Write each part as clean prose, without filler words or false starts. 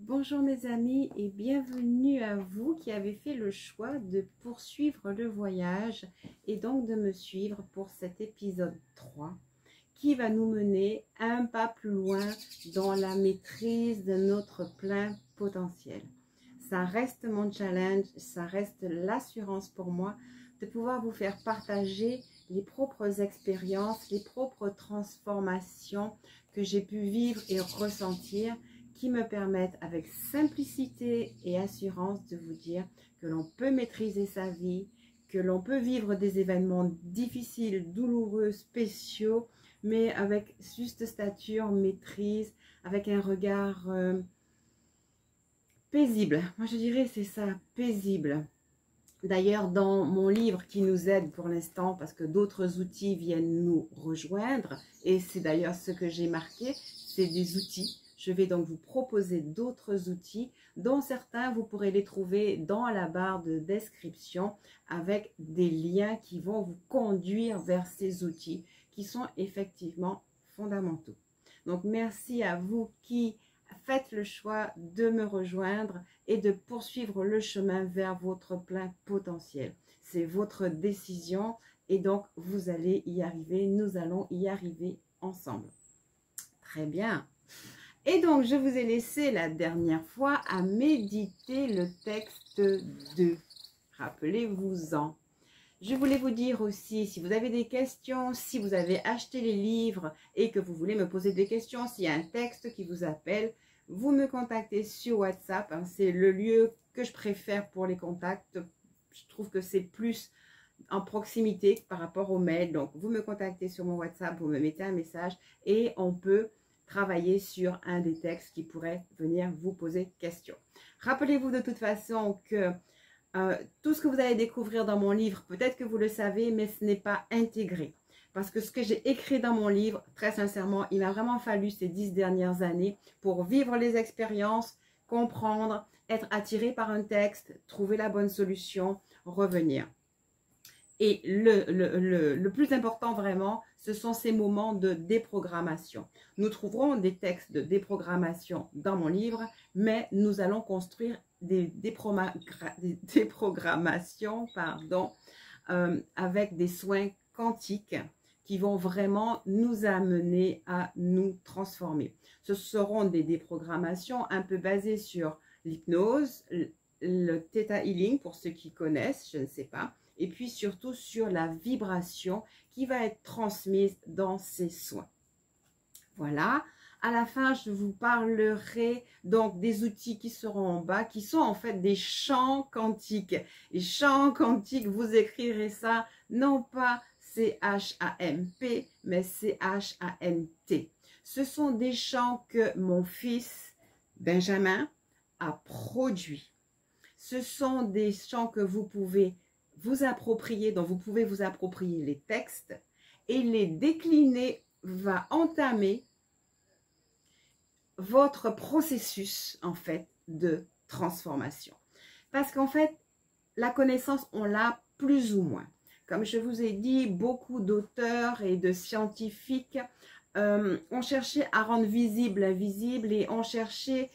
Bonjour mes amis et bienvenue à vous qui avez fait le choix de poursuivre le voyage et donc de me suivre pour cet épisode 3 qui va nous mener un pas plus loin dans la maîtrise de notre plein potentiel. Ça reste mon challenge, ça reste l'assurance pour moi de pouvoir vous faire partager les propres expériences, les propres transformations que j'ai pu vivre et ressentir qui me permettent avec simplicité et assurance de vous dire que l'on peut maîtriser sa vie, que l'on peut vivre des événements difficiles, douloureux, spéciaux, mais avec juste stature, maîtrise, avec un regard paisible. Moi je dirais c'est ça, paisible. D'ailleurs, dans mon livre qui nous aide pour l'instant, parce que d'autres outils viennent nous rejoindre, et c'est d'ailleurs ce que j'ai marqué, c'est des outils. Je vais donc vous proposer d'autres outils, dont certains, vous pourrez les trouver dans la barre de description, avec des liens qui vont vous conduire vers ces outils, qui sont effectivement fondamentaux. Donc, merci à vous qui faites le choix de me rejoindre et de poursuivre le chemin vers votre plein potentiel. C'est votre décision et donc vous allez y arriver, nous allons y arriver ensemble. Très bien. Et donc je vous ai laissé la dernière fois à méditer le texte 2. Rappelez-vous-en. Je voulais vous dire aussi, si vous avez des questions, si vous avez acheté les livres et que vous voulez me poser des questions, s'il y a un texte qui vous appelle, vous me contactez sur WhatsApp. C'est le lieu que je préfère pour les contacts. Je trouve que c'est plus en proximité par rapport au mail. Donc, vous me contactez sur mon WhatsApp, vous me mettez un message et on peut travailler sur un des textes qui pourrait venir vous poser question. Rappelez-vous de toute façon que tout ce que vous allez découvrir dans mon livre, peut-être que vous le savez, mais ce n'est pas intégré. Parce que ce que j'ai écrit dans mon livre, très sincèrement, il m'a vraiment fallu ces 10 dernières années pour vivre les expériences, comprendre, être attiré par un texte, trouver la bonne solution, revenir. Et le plus important vraiment, ce sont ces moments de déprogrammation. Nous trouverons des textes de déprogrammation dans mon livre, mais nous allons construire des déprogrammations avec des soins quantiques qui vont vraiment nous amener à nous transformer. Ce seront des déprogrammations un peu basées sur l'hypnose, le Theta Healing pour ceux qui connaissent, je ne sais pas, et puis surtout sur la vibration qui va être transmise dans ces soins. Voilà. À la fin, je vous parlerai donc des outils qui seront en bas, qui sont en fait des champs quantiques. Les champs quantiques, vous écrirez ça non pas C-H-A-M-P, mais C-H-A-N-T. Ce sont des champs que mon fils Benjamin a produits. Ce sont des champs que vous pouvez vous approprier, dont vous pouvez vous approprier les textes et les décliner va entamer votre processus en fait de transformation. Parce qu'en fait, la connaissance, on l'a plus ou moins. Comme je vous ai dit, beaucoup d'auteurs et de scientifiques ont cherché à rendre visible l'invisible et ont cherché,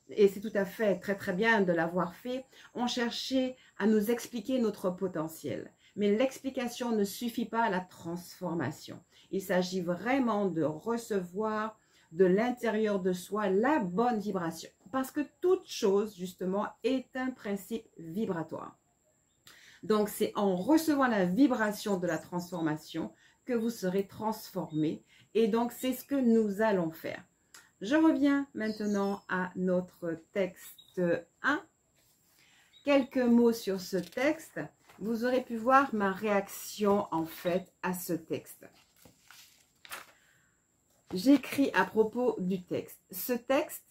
et c'est tout à fait très bien de l'avoir fait, ont cherché à nous expliquer notre potentiel. Mais l'explication ne suffit pas à la transformation. Il s'agit vraiment de recevoir de l'intérieur de soi la bonne vibration. Parce que toute chose, justement, est un principe vibratoire. Donc, c'est en recevant la vibration de la transformation que vous serez transformé. Et donc, c'est ce que nous allons faire. Je reviens maintenant à notre texte 1. Quelques mots sur ce texte. Vous aurez pu voir ma réaction en fait à ce texte. J'écris à propos du texte. Ce texte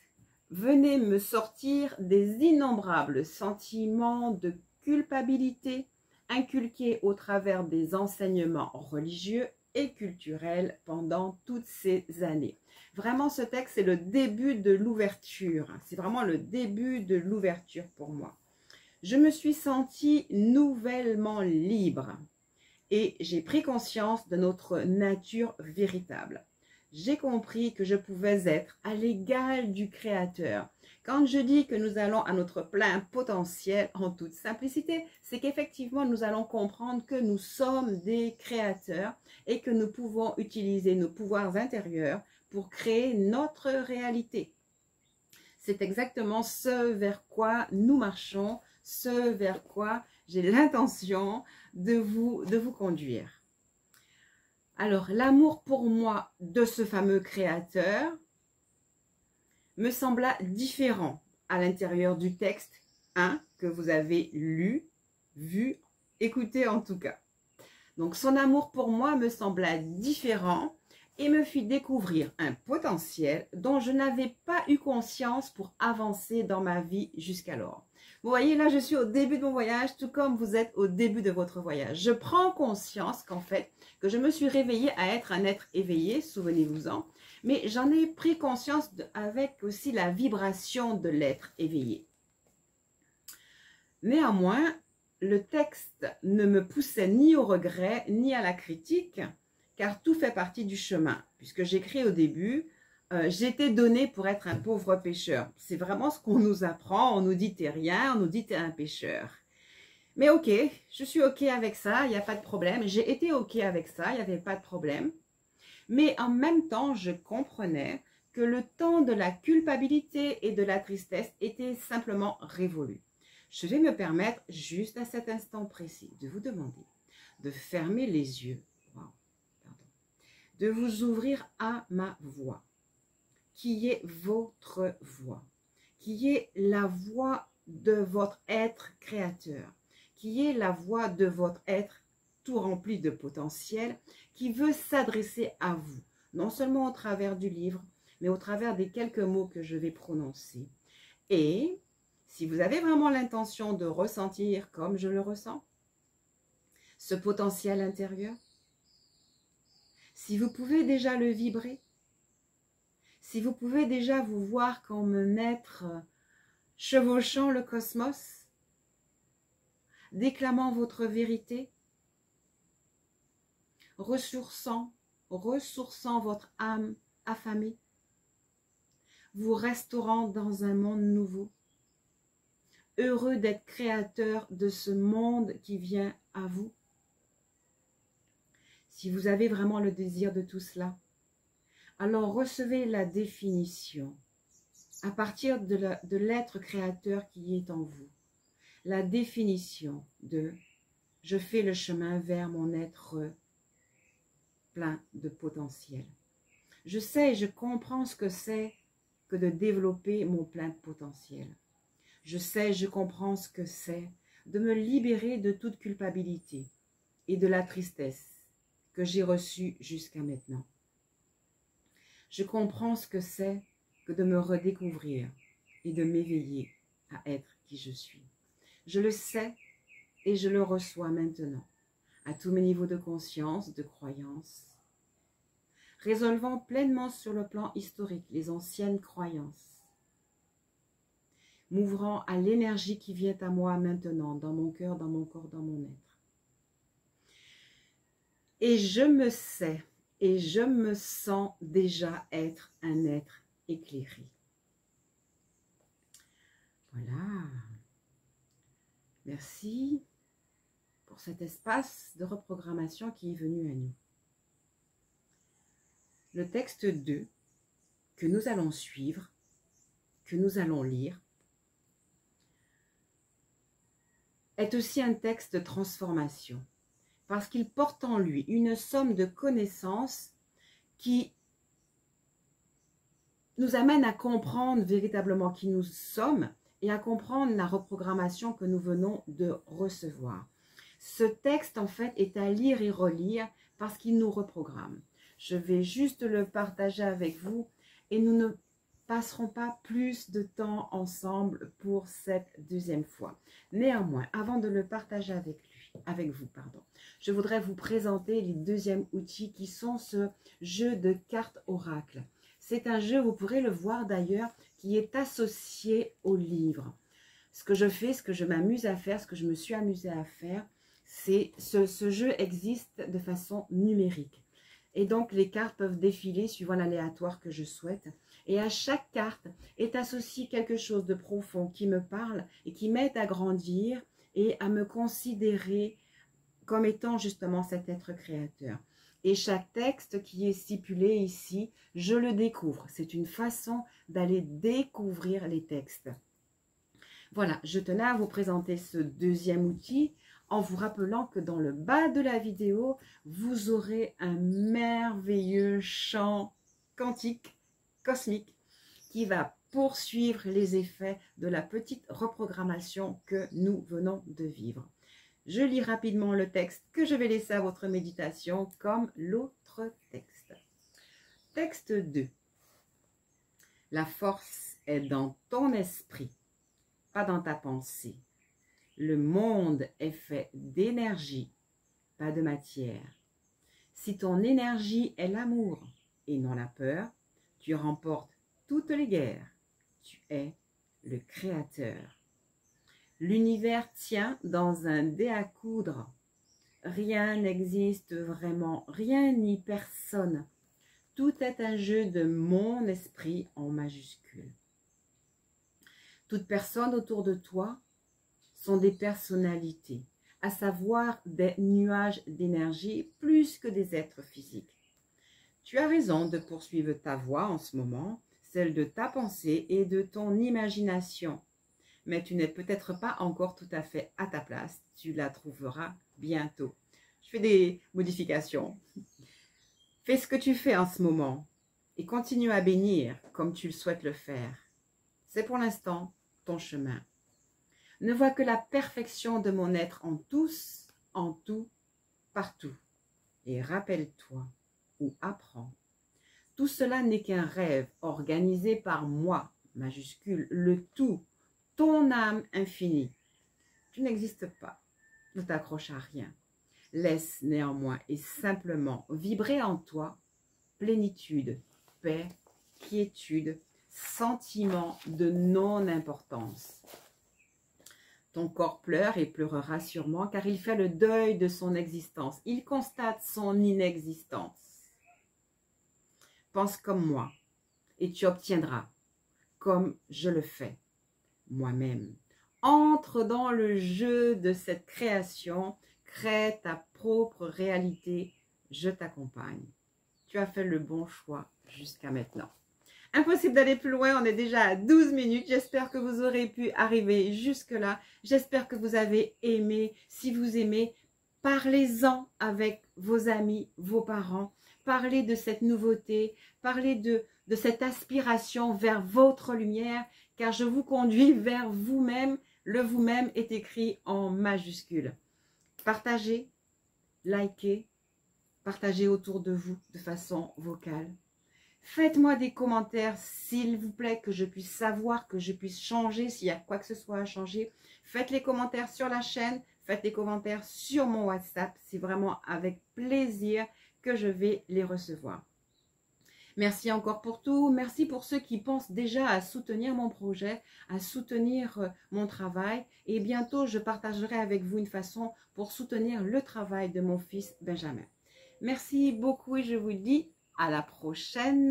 venait me sortir des innombrables sentiments de culpabilité inculqués au travers des enseignements religieux et culturels pendant toutes ces années. Vraiment, ce texte, c'est le début de l'ouverture. C'est vraiment le début de l'ouverture pour moi. Je me suis sentie nouvellement libre et j'ai pris conscience de notre nature véritable. j'ai compris que je pouvais être à l'égal du Créateur. Quand je dis que nous allons à notre plein potentiel en toute simplicité, c'est qu'effectivement nous allons comprendre que nous sommes des créateurs et que nous pouvons utiliser nos pouvoirs intérieurs pour créer notre réalité. C'est exactement ce vers quoi nous marchons, ce vers quoi j'ai l'intention de vous conduire. Alors, l'amour pour moi de ce fameux créateur me sembla différent à l'intérieur du texte, que vous avez lu, vu, écouté en tout cas. Donc, son amour pour moi me sembla différent et me fit découvrir un potentiel dont je n'avais pas eu conscience pour avancer dans ma vie jusqu'alors. Vous voyez, là, je suis au début de mon voyage, tout comme vous êtes au début de votre voyage. Je prends conscience qu'en fait, que je me suis réveillée à être un être éveillé, souvenez-vous-en, mais j'en ai pris conscience avec aussi la vibration de l'être éveillé. Néanmoins, le texte ne me poussait ni au regret, ni à la critique, car tout fait partie du chemin. Puisque j'écris au début, j'étais donné pour être un pauvre pécheur. C'est vraiment ce qu'on nous apprend, on nous dit t'es rien, on nous dit t'es un pécheur. Mais ok, je suis ok avec ça, il n'y a pas de problème. J'ai été ok avec ça, il n'y avait pas de problème. Mais en même temps, je comprenais que le temps de la culpabilité et de la tristesse était simplement révolu. Je vais me permettre, juste à cet instant précis, de vous demander de fermer les yeux, de vous ouvrir à ma voix, qui est votre voix, qui est la voix de votre être créateur, qui est la voix de votre être tout rempli de potentiel, qui veut s'adresser à vous, non seulement au travers du livre, mais au travers des quelques mots que je vais prononcer. Et si vous avez vraiment l'intention de ressentir comme je le ressens, ce potentiel intérieur, si vous pouvez déjà le vibrer, si vous pouvez déjà vous voir comme un être chevauchant le cosmos, déclamant votre vérité, ressourçant votre âme affamée, vous restaurant dans un monde nouveau, heureux d'être créateur de ce monde qui vient à vous. Si vous avez vraiment le désir de tout cela, alors recevez la définition à partir de l'être créateur qui est en vous. La définition de « je fais le chemin vers mon être plein de potentiel ». Je sais et je comprends ce que c'est que de développer mon plein potentiel. Je sais, je comprends ce que c'est de me libérer de toute culpabilité et de la tristesse que j'ai reçue jusqu'à maintenant. Je comprends ce que c'est que de me redécouvrir et de m'éveiller à être qui je suis. Je le sais et je le reçois maintenant, à tous mes niveaux de conscience, de croyance, résolvant pleinement sur le plan historique les anciennes croyances, m'ouvrant à l'énergie qui vient à moi maintenant, dans mon cœur, dans mon corps, dans mon être. Et je me sais et je me sens déjà être un être éclairé. Voilà. Merci pour cet espace de reprogrammation qui est venu à nous. Le texte 2 que nous allons suivre, que nous allons lire, est aussi un texte de transformation, parce qu'il porte en lui une somme de connaissances qui nous amène à comprendre véritablement qui nous sommes et à comprendre la reprogrammation que nous venons de recevoir. Ce texte, en fait, est à lire et relire parce qu'il nous reprogramme. Je vais juste le partager avec vous et nous ne passerons pas plus de temps ensemble pour cette deuxième fois. Néanmoins, avant de le partager avec vous, je voudrais vous présenter les deuxièmes outils qui sont ce jeu de cartes oracle. C'est un jeu, vous pourrez le voir d'ailleurs, qui est associé au livre. Ce que je fais, ce que je m'amuse à faire, ce que je me suis amusée à faire, c'est ce jeu existe de façon numérique. Et donc, les cartes peuvent défiler suivant l'aléatoire que je souhaite. Et à chaque carte est associé quelque chose de profond qui me parle et qui m'aide à grandir et à me considérer comme étant justement cet être créateur. Et chaque texte qui est stipulé ici, je le découvre. C'est une façon d'aller découvrir les textes. Voilà, je tenais à vous présenter ce deuxième outil en vous rappelant que dans le bas de la vidéo, vous aurez un merveilleux champ quantique, cosmique, qui va poursuivre les effets de la petite reprogrammation que nous venons de vivre. Je lis rapidement le texte que je vais laisser à votre méditation comme l'autre texte. Texte 2. La force est dans ton esprit, pas dans ta pensée. Le monde est fait d'énergie, pas de matière. Si ton énergie est l'amour et non la peur, tu remportes toutes les guerres. Tu es le créateur. L'univers tient dans un dé à coudre. Rien n'existe vraiment, rien ni personne. Tout est un jeu de mon esprit en majuscule. Toutes personnes autour de toi sont des personnalités, à savoir des nuages d'énergie plus que des êtres physiques. Tu as raison de poursuivre ta voie en ce moment, celle de ta pensée et de ton imagination. Mais tu n'es peut-être pas encore tout à fait à ta place, tu la trouveras bientôt. Je fais des modifications. Fais ce que tu fais en ce moment et continue à bénir comme tu le souhaites le faire. C'est pour l'instant ton chemin. Ne vois que la perfection de mon être en tous, en tout, partout. Et rappelle-toi ou apprends. Tout cela n'est qu'un rêve organisé par moi, majuscule, le tout, ton âme infinie. Tu n'existes pas, ne t'accroche à rien. Laisse néanmoins et simplement vibrer en toi plénitude, paix, quiétude, sentiment de non-importance. Ton corps pleure et pleurera sûrement car il fait le deuil de son existence. Il constate son inexistence. Pense comme moi et tu obtiendras comme je le fais moi-même. Entre dans le jeu de cette création, crée ta propre réalité, je t'accompagne. Tu as fait le bon choix jusqu'à maintenant. Impossible d'aller plus loin, on est déjà à 12 minutes. J'espère que vous aurez pu arriver jusque-là. J'espère que vous avez aimé. Si vous aimez, parlez-en avec vos amis, vos parents. Parlez de cette nouveauté, parlez de cette aspiration vers votre lumière, car je vous conduis vers vous-même. Le vous-même est écrit en majuscule. Partagez, likez, partagez autour de vous de façon vocale. Faites-moi des commentaires, s'il vous plaît, que je puisse savoir, que je puisse changer, s'il y a quoi que ce soit à changer. Faites les commentaires sur la chaîne, faites les commentaires sur mon WhatsApp. C'est vraiment avec plaisir que je vais les recevoir. Merci encore pour tout. Merci pour ceux qui pensent déjà à soutenir mon projet, à soutenir mon travail. Et bientôt, je partagerai avec vous une façon pour soutenir le travail de mon fils Benjamin. Merci beaucoup et je vous dis à la prochaine.